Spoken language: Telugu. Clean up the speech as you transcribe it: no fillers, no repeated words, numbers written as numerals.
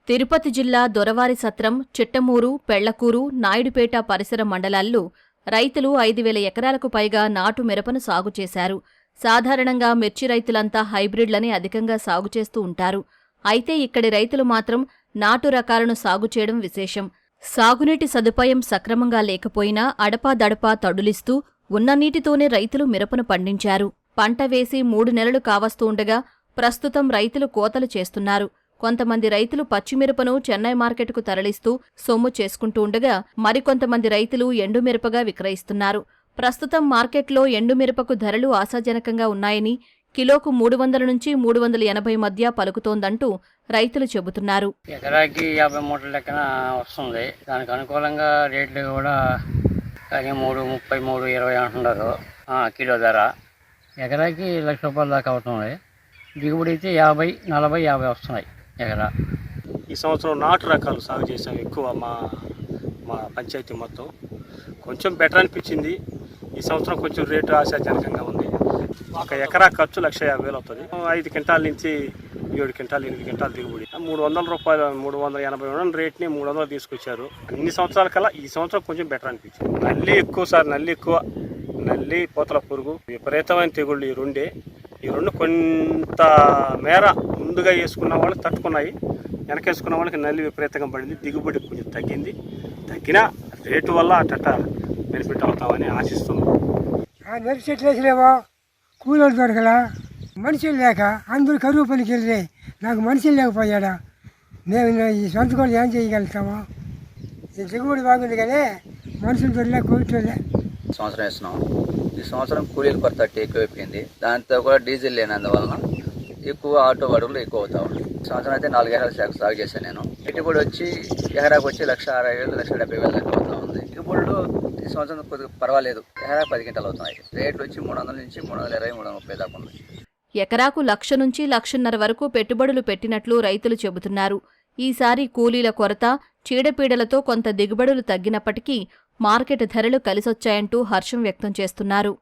తిరుపతి జిల్లా దొరవారి సత్రం, చిట్టమూరు, పెళ్లకూరు, నాయుడుపేట పరిసర మండలాల్లో రైతులు 5,000 ఎకరాలకు పైగా నాటు మిరపను సాగు చేశారు. సాధారణంగా మిర్చి రైతులంతా హైబ్రిడ్లని అధికంగా సాగు చేస్తూ ఉంటారు. అయితే ఇక్కడి రైతులు మాత్రం నాటు రకాలను సాగు చేయడం విశేషం. సాగునీటి సదుపాయం సక్రమంగా లేకపోయినా అడపాదడపా తడులిస్తూ ఉన్న నీటితోనే రైతులు మిరపను పండించారు. పంట వేసి 3 నెలలు కావస్తూ ఉండగా ప్రస్తుతం రైతులు కోతలు చేస్తున్నారు. కొంతమంది రైతులు పచ్చిమిరపను చెన్నై మార్కెట్కు తరలిస్తూ సొమ్ము చేసుకుంటూ ఉండగా మరికొంతమంది రైతులు ఎండుమిరపగా విక్రయిస్తున్నారు. ప్రస్తుతం మార్కెట్లో ఎండుమిరపకు ధరలు ఆశాజనకంగా ఉన్నాయని, కిలోకు 300 నుంచి 380 మధ్య పలుకుతోందంటూ రైతులు చెబుతున్నారు. ఎకరాకి 50 మూటల లెక్కన వస్తుంది. దానికి అనుకూలంగా రేట్లు కూడా 33, 33, 20 అంటున్నారు కిలో ధర. ఎకరాకి ₹1,00,000 దాకా అవుతుంది. దిగుబడి అయితే 50, 40, 50 వస్తున్నాయి ఎకరా. ఈ సంవత్సరం నాటు రకాలు సాగు చేసాం ఎక్కువ. మా పంచాయతీ మొత్తం కొంచెం బెటర్ అనిపించింది. ఈ సంవత్సరం కొంచెం రేటు ఆశాజనకంగా ఉంది. ఒక ఎకరా ఖర్చు ₹1,50,000 అవుతుంది. 5 క్వింటాల నుంచి 7 క్వింటాలు, 8 క్వింటాలు దిగుబడి. ₹300, 380 రేట్ని 300 తీసుకొచ్చారు. అన్ని సంవత్సరాల కల్లా ఈ సంవత్సరం కొంచెం బెటర్ అనిపించింది. నల్లి ఎక్కువ సార్, నల్లి ఎక్కువ. నల్లి, పూతల పురుగు, విపరీతమైన తెగుళ్ళు ఈ రెండు కొంత మేర ముందుగా వేసుకున్న వాళ్ళకి తట్టుకున్నాయి. వెనకేసుకున్న వాళ్ళకి నల్లి విపరీతంగా పడింది. దిగుబడి కొంచెం తగ్గినా రేటు వల్ల అట్ట బెనిఫిట్ అవుతామని ఆశిస్తున్నాం. మిరప చెట్లు వేసలేవో కూలీలు దొరకలా, మనుషులు లేక అందరూ కరువు పనికి వెళ్ళి నాకు మనుషులు లేకపోయాడా. మేము ఈ సొంత కూడా ఏం చేయగలుగుతాము. ఈ దిగుబడి బాగుంది కానీ మనుషులు దొరిలే కూర్చోలే. సంవత్సరం వేస్తున్నాం. ఈ సంవత్సరం కూలీల కొరత ఎక్కువైపోయింది. దాంతో కూడా డీజిల్ లేనందువలన ఎక్కువ ఆటో అడుగులు ఎక్కువ అవుతా ఉంది. సంవత్సరం అయితే 4 ఎకరాలు సాగు చేశాను నేను. పెట్టుబడి వచ్చి ఎకరాకు వచ్చి 1,60,000, 1,70,000 దాకా అవుతా ఉంది. దిగుబడులు ఈ సంవత్సరం కొద్దిగా పర్వాలేదు. ఎకరా 10 క్వింటాలు అవుతున్నాయి. రేట్లు వచ్చి 300 నుంచి 320, 330 దాకా ఉంది. ఎకరాకు 1,00,000 నుంచి 1,50,000 వరకు పెట్టుబడులు పెట్టినట్లు రైతులు చెబుతున్నారు. ఈసారి కూలీల కొరత, చీడపీడలతో కొంత దిగుబడులు తగ్గినప్పటికీ మార్కెట్ ధరలు కలిసొచ్చాయంటూ హర్షం వ్యక్తం చేస్తున్నారు.